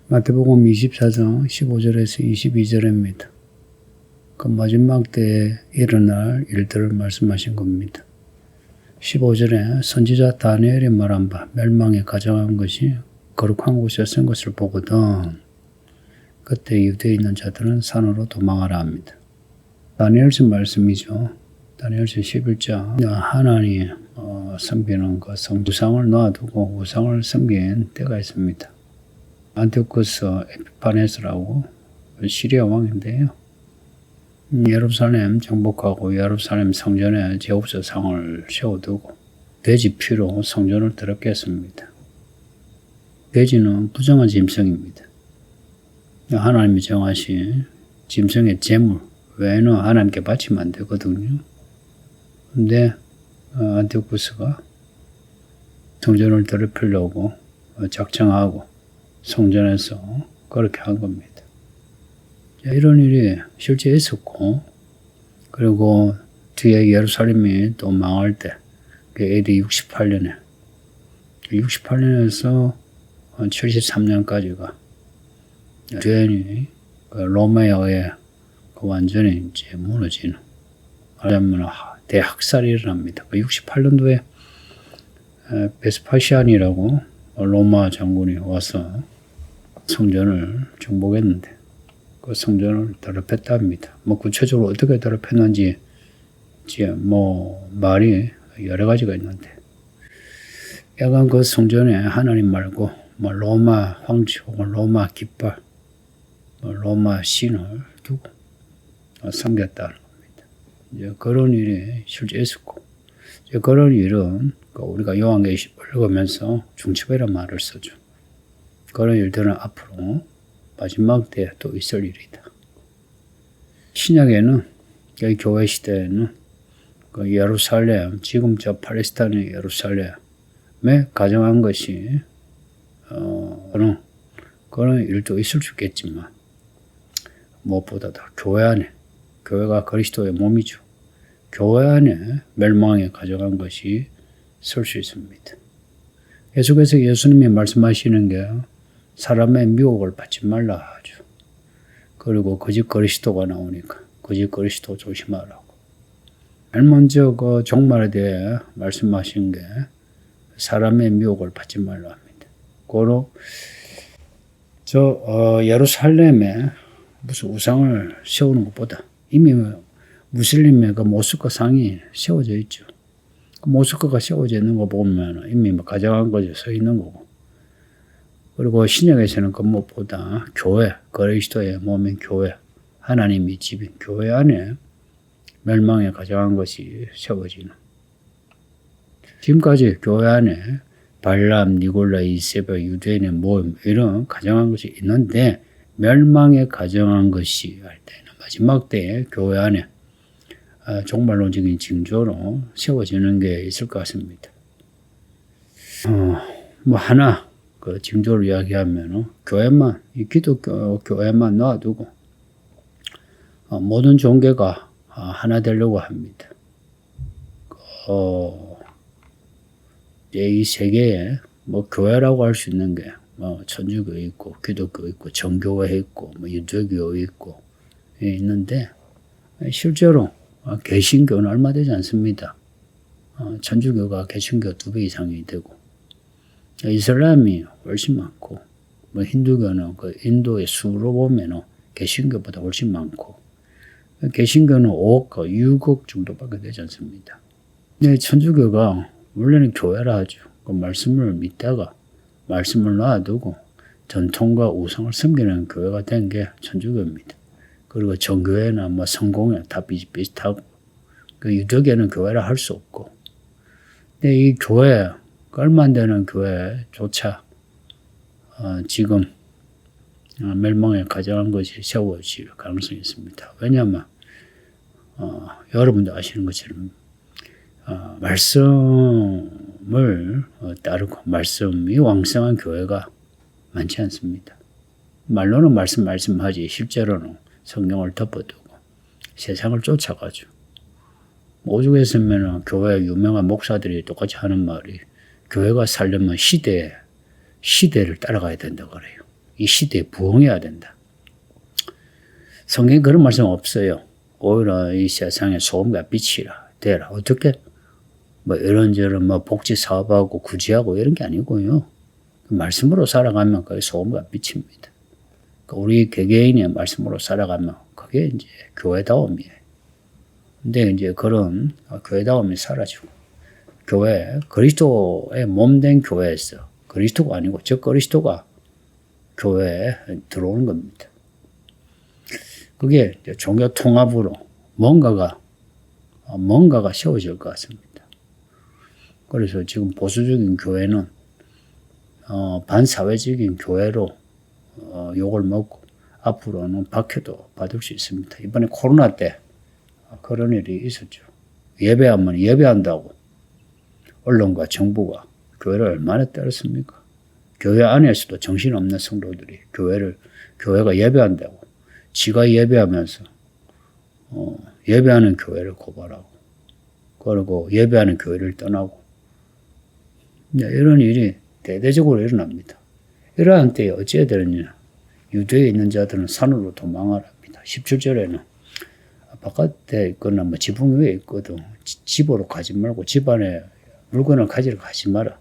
마태복음 24장 15절에서 22절입니다. 그 마지막 때에 일어날 일들을 말씀하신 겁니다. 15절에 선지자 다니엘이 말한 바 멸망에 가져간 것이 거룩한 곳에 쓴 것을 보거든 그때 유대에 있는 자들은 산으로 도망하라 합니다. 다니엘서 말씀이죠. 다니엘서 11장 하나님 섬기는 그 우상을 놔두고 우상을 섬긴 때가 있습니다. 안티오쿠스 에피파네스라고 시리아 왕인데요. 예루살렘 정복하고 예루살렘 성전에 제옵스 상을 세워두고 돼지 피로 성전을 더럽게 했습니다. 돼지는 부정한 짐승입니다. 하나님이 정하신 짐승의 제물 외에는 하나님께 바치면 안 되거든요. 근데 안티오쿠스가 성전을 더럽히려고 작정하고 성전에서 그렇게 한 겁니다. 이런 일이 실제 있었고, 그리고 뒤에 예루살렘이 또 망할 때, AD 68년에, 68년에서 73년까지가 유대인이 로마에 의해 완전히 이제 무너지는, 말하자면 대학살이 일어납니다. 68년도에 베스파시안이라고 로마 장군이 와서 성전을 정복했는데 그 성전을 더럽혔답니다. 구체적으로 어떻게 더럽혔는지 이제 말이 여러 가지가 있는데 약간 그 성전에 하나님 말고 로마 황제 혹은 로마 깃발, 로마 신을 두고 섬겼다는 겁니다. 이제 그런 일이 실제 있었고 이제 그런 일은 우리가 요한계시 읽으면서 중첩이라는 말을 쓰죠. 그런 일들은 앞으로 마지막 때에 또 있을 일이다. 신약에는 교회 시대에는 예루살렘, 지금 저 팔레스타인의 예루살렘에 가정한 것이 그런 일도 있을 수 있겠지만 무엇보다도 교회 안에, 교회가 그리스도의 몸이죠. 교회 안에 멸망에 가져간 것이 설 수 있습니다. 계속해서 예수님이 말씀하시는 게 사람의 미혹을 받지 말라 하죠. 그리고 거짓 그리스도가 나오니까 거짓 그리스도 조심하라고. 맨 먼저 그 종말에 대해 말씀하신 게 사람의 미혹을 받지 말라 합니다. 고로 예루살렘에 무슨 우상을 세우는 것보다 이미 무슬림의 그 모스크 상이 세워져 있죠. 그 모스크가 세워져 있는 거 보면 이미 가져간 것이 서 있는 거고. 그리고 신약에서는 그 무엇보다 교회, 그리스도의 몸인 교회, 하나님이 집인 교회 안에 멸망에 가져간 것이 세워지는. 지금까지 교회 안에 발람, 니골라, 이세벨, 유대인의 모임 이런 가정한 것이 있는데 멸망에 가정한 것이 할 때는 마지막 때에 교회 안에 종말론적인 징조로 세워지는 게 있을 것 같습니다. 하나 그 징조를 이야기하면 교회만 이 기독교 교회만 놔두고 모든 종교가 하나 되려고 합니다. 이 세계에 교회라고 할 수 있는 게 천주교 있고 기독교 있고 정교회 있고 유대교 있고 있는데 실제로 개신교는 얼마 되지 않습니다. 천주교가 개신교 2배 이상이 되고 이슬람이 훨씬 많고 힌두교는 그 인도의 수로 보면 개신교보다 훨씬 많고 개신교는 5억, 6억 정도밖에 되지 않습니다. 근데 천주교가 원래는 교회라 하죠. 그 말씀을 믿다가 말씀을 놔두고 전통과 우상을 섬기는 교회가 된 게 천주교입니다. 그리고 정교회나 성공회 다 비슷하고 그 유대교는 교회라 할 수 없고 근데 이 교회 얼마 안 되는 교회조차 지금 멸망에 가져간 것이 세워질 가능성이 있습니다. 왜냐하면 여러분도 아시는 것처럼 말씀을 따르고 말씀이 왕성한 교회가 많지 않습니다. 말로는 말씀하지 실제로는 성경을 덮어두고 세상을 쫓아가죠. 오죽했으면 교회 유명한 목사들이 똑같이 하는 말이 교회가 살려면 시대를 따라가야 된다고 그래요. 이 시대에 부응해야 된다. 성경에 그런 말씀 없어요. 오히려 이 세상에 소금과 빛이라 되라. 어떻게? 뭐 이런저런 뭐 복지 사업하고 구제하고 이런 게 아니고요. 그 말씀으로 살아가면 그게 소금과 빛입니다. 그러니까 우리 개개인의 말씀으로 살아가면 그게 이제 교회다움이에요. 근데 이제 그런 교회다움이 사라지고 교회, 그리스도의 몸된 교회에서 그리스도가 아니고 저 그리스도가 교회에 들어오는 겁니다. 그게 종교 통합으로 뭔가가 세워질 것 같습니다. 그래서 지금 보수적인 교회는 반사회적인 교회로 욕을 먹고 앞으로는 박해도 받을 수 있습니다. 이번에 코로나 때 그런 일이 있었죠. 예배하면 예배한다고 언론과 정부가 교회를 얼마나 때렸습니까? 교회 안에서도 정신없는 성도들이 교회가 예배한다고 지가 예배하면서 예배하는 교회를 고발하고 그리고 예배하는 교회를 떠나고 이런 일이 대대적으로 일어납니다. 이러한 때에 어찌해야 되느냐. 유대에 있는 자들은 산으로 도망하라 합니다. 17절에는 바깥에 있거나 뭐 지붕 위에 있거든 집으로 가지 말고 집 안에 물건을 가지러 가지 마라.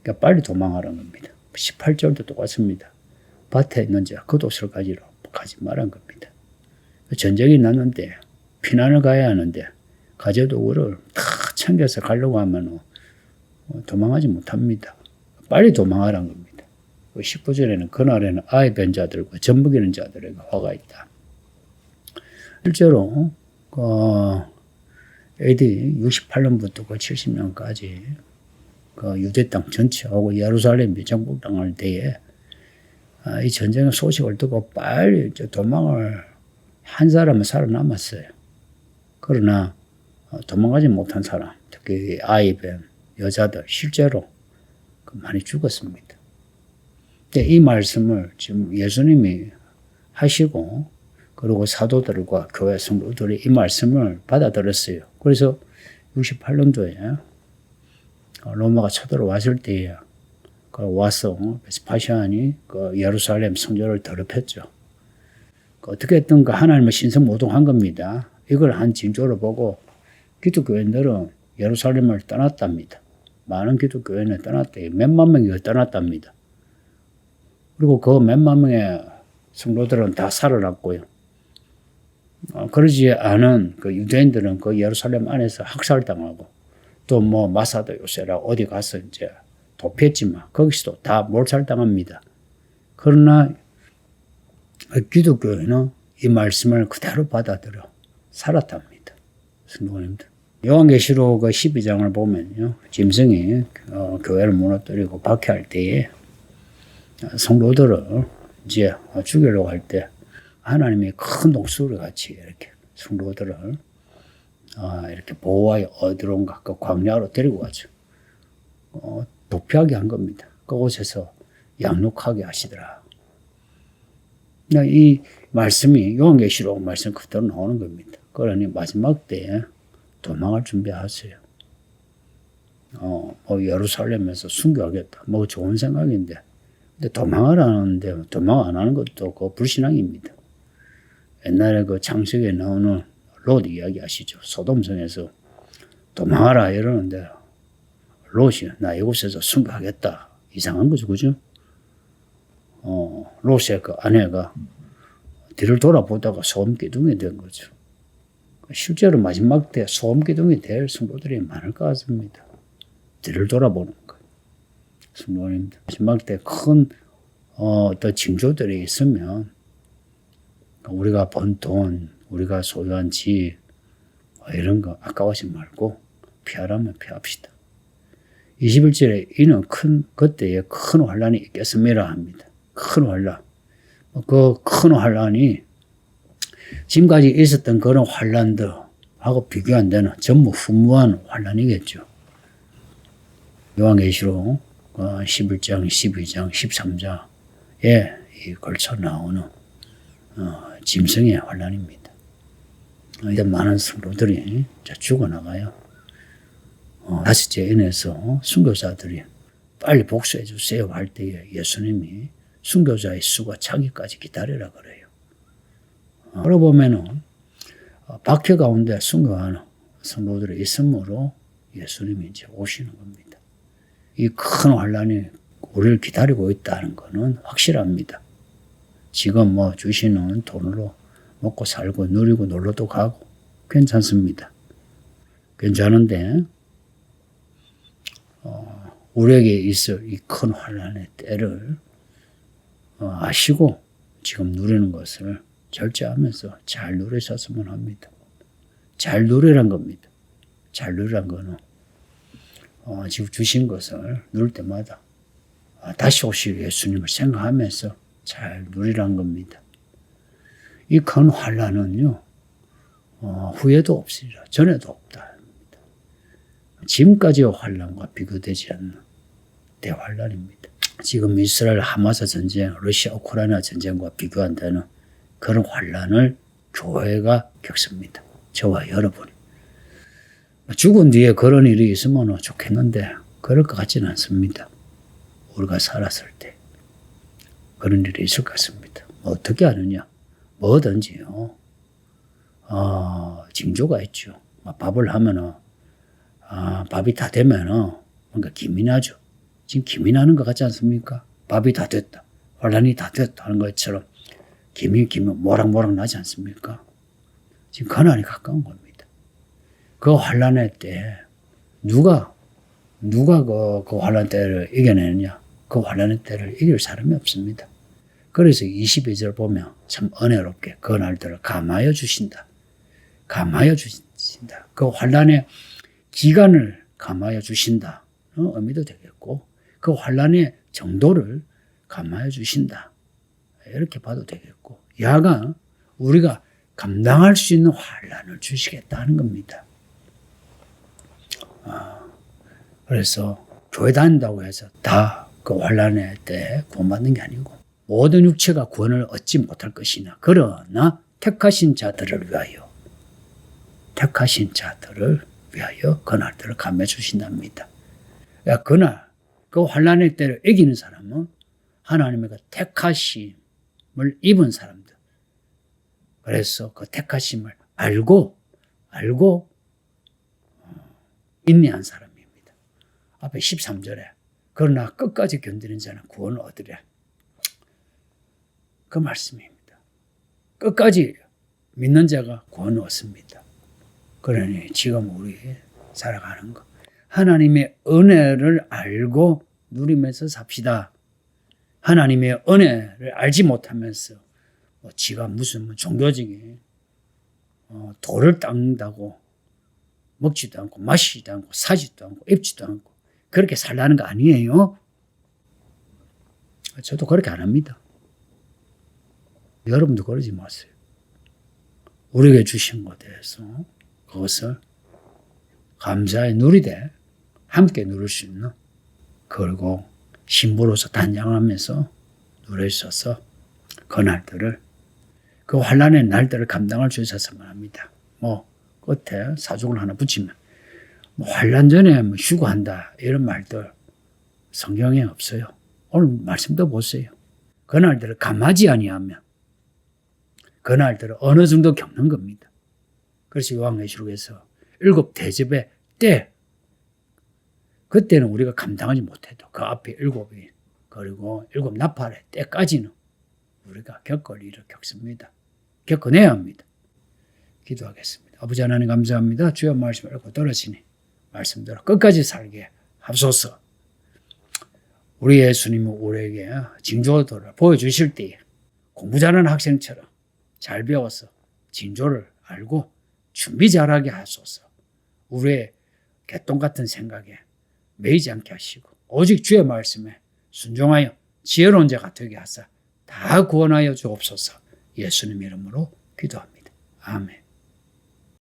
그러니까 빨리 도망하라는 겁니다. 18절도 똑같습니다. 밭에 있는 자 겉옷을 가지러 가지 말라는 겁니다. 전쟁이 났는데 피난을 가야 하는데 가재도구를 다 챙겨서 가려고 하면 도망하지 못합니다. 빨리 도망하라는 겁니다. 19절에는 그날에는 아이 뵌 자들과 젖먹이는 자들에게 화가 있다. 실제로 AD 68년부터 70년까지 유대 땅 전체하고 예루살렘이 정복당할 때에 이 전쟁의 소식을 듣고 빨리 도망을 한 사람은 살아남았어요. 그러나 도망가지 못한 사람, 특히 아이 뵌 여자들 실제로 많이 죽었습니다. 근데 이 말씀을 지금 예수님이 하시고 그리고 사도들과 교회 성도들이 이 말씀을 받아들였어요. 그래서 68년도에 로마가 쳐들어왔을 때에 와서 베스파시안이 예루살렘 성전을 더럽혔죠. 어떻게 했던가 하나님의 신성모독한 겁니다. 이걸 한 징조로 보고 기독교인들은 예루살렘을 떠났답니다. 많은 기독교인을 떠났대요. 몇만 명이 떠났답니다. 그리고 그 몇만 명의 성도들은 다 살아났고요. 그러지 않은 유대인들은 예루살렘 안에서 학살당하고 또 뭐 마사도 요새라 어디 가서 이제 도피했지만 거기서도 다 몰살당합니다. 그러나 기독교인은 이 말씀을 그대로 받아들여 살았답니다. 성도님들. 요한계시록 12장을 보면요. 짐승이 교회를 무너뜨리고 박해할 때에 성도들을 이제 죽이려고 할 때 하나님이 큰 독수리 같이 이렇게 성도들을 이렇게 보호하여 어디론가 그 광야로 데리고 가죠. 도피하게 한 겁니다. 그곳에서 양육하게 하시더라. 이 말씀이 요한계시록 말씀 그대로 나오는 겁니다. 그러니 마지막 때에 도망을 준비하세요. 예루살렘에서 순교하겠다. 뭐 좋은 생각인데. 근데 도망하라는데 도망 안 하는 것도 불신앙입니다. 옛날에 창세기에 나오는 롯 이야기 아시죠? 소돔성에서 도망하라 이러는데 롯이 나 이곳에서 순교하겠다. 이상한 거죠. 그죠? 롯의 아내가 뒤를 돌아보다가 소금기둥이 된 거죠. 실제로 마지막 때 소금기둥이 될 성도들이 많을 것 같습니다. 뒤를 돌아보는 거. 성도님들. 마지막 때 큰 어떤 징조들이 있으면 우리가 번 돈, 우리가 소유한 집 이런 거 아까워하지 말고 피하라면 피합시다. 21절에 이는 그때에 큰 환란이 있겠습니다 합니다. 큰 환란. 그 큰 환란이 지금까지 있었던 그런 환란들하고 비교 안 되는 전무후무한 환란이겠죠. 요한계시록 11장, 12장, 13장에 걸쳐 나오는 짐승의 환란입니다. 이제 많은 성도들이 죽어나가요. 다섯째 인해서 순교자들이 빨리 복수해 주세요 할 때에 예수님이 순교자의 수가 차기까지 기다리라 그래요. 그러보면은 박해 가운데 순교하는 성도들이 있으므로 예수님이 이제 오시는 겁니다. 이 큰 환란이 우리를 기다리고 있다는 것은 확실합니다. 지금 뭐 주시는 돈으로 먹고 살고 누리고 놀러도 가고 괜찮습니다. 괜찮은데 우리에게 있을 이 큰 환란의 때를 아시고 지금 누리는 것을 절제하면서 잘 누리셨으면 합니다. 잘 누리란 겁니다. 잘 누리란 거는 지금 주신 것을 누릴 때마다 다시 오실 예수님을 생각하면서 잘 누리란 겁니다. 이 큰 환란은요 후회도 없으리라 전에도 없다. 지금까지의 환란과 비교되지 않는 대환란입니다. 지금 이스라엘 하마스 전쟁, 러시아 우크라이나 전쟁과 비교한다는 그런 환란을 교회가 겪습니다. 저와 여러분. 죽은 뒤에 그런 일이 있으면 좋겠는데 그럴 것 같지는 않습니다. 우리가 살았을 때 그런 일이 있을 것 같습니다. 어떻게 하느냐? 뭐든지요. 징조가 있죠. 밥을 하면은 밥이 다 되면은 뭔가 기미 나죠. 지금 기미 나는 것 같지 않습니까? 밥이 다 됐다. 환란이 다 됐다 하는 것처럼 기미 모락모락 나지 않습니까? 지금 고난이 가까운 겁니다. 그 환란의 때 누가 그 환란 때를 이겨내느냐? 그 환란의 때를 이길 사람이 없습니다. 그래서 22절 보면 참 은혜롭게 그 날들을 감하여 주신다. 감하여 주신다. 그 환란의 기간을 감하여 주신다. 의미도 되겠고 그 환란의 정도를 감하여 주신다. 이렇게 봐도 되겠고 야가 우리가 감당할 수 있는 환란을 주시겠다는 겁니다. 그래서 교회 다닌다고 해서 다 그 환란의 때 구원받는 게 아니고 모든 육체가 구원을 얻지 못할 것이나 그러나 택하신 자들을 위하여 그날들을 감해 주신답니다. 그날 그 환란의 때를 이기는 사람은 하나님의 그 택하심을 입은 사람들. 그래서 그 택하심을 알고 인내한 사람입니다. 앞에 13절에 그러나 끝까지 견디는 자는 구원을 얻으랴. 그 말씀입니다. 끝까지 믿는 자가 구원을 얻습니다. 그러니 지금 우리 살아가는 것 하나님의 은혜를 알고 누리면서 삽시다. 하나님의 은혜를 알지 못하면서 지가 무슨 종교적인 돌을 닦는다고 먹지도 않고 마시지도 않고 사지도 않고 입지도 않고 그렇게 살라는 거 아니에요. 저도 그렇게 안 합니다. 여러분도 그러지 마세요. 우리에게 주신 것에 대해서 그것을 감사히 누리되 함께 누릴 수 있는 그리고 신부로서 단장하면서 누릴 수 있어서 그 날들을 그 환란의 날들을 감당할 수 있었으면 합니다. 끝에 사족을 하나 붙이면 환란 전에 휴거한다 이런 말들 성경에 없어요. 오늘 말씀도 보세요. 그 날들을 감하지 아니하면 그 날들을 어느 정도 겪는 겁니다. 그래서 요한계시록에서 7 대접의 때 그때는 우리가 감당하지 못해도 그 앞에 7이 그리고 7 나팔의 때까지는 우리가 겪을 일을 겪습니다. 겪어내야 합니다. 기도하겠습니다. 아버지 하나님 감사합니다. 주의 말씀을 읽고 떨어지니 말씀대로 끝까지 살게 하소서. 우리 예수님은 우리에게 징조들을 보여주실 때에 공부 잘하는 학생처럼 잘 배워서 징조를 알고 준비 잘하게 하소서. 우리의 개똥 같은 생각에 매이지 않게 하시고 오직 주의 말씀에 순종하여 지혜로운 자가 되게 하사 다 구원하여 주옵소서. 예수님 이름으로 기도합니다. 아멘.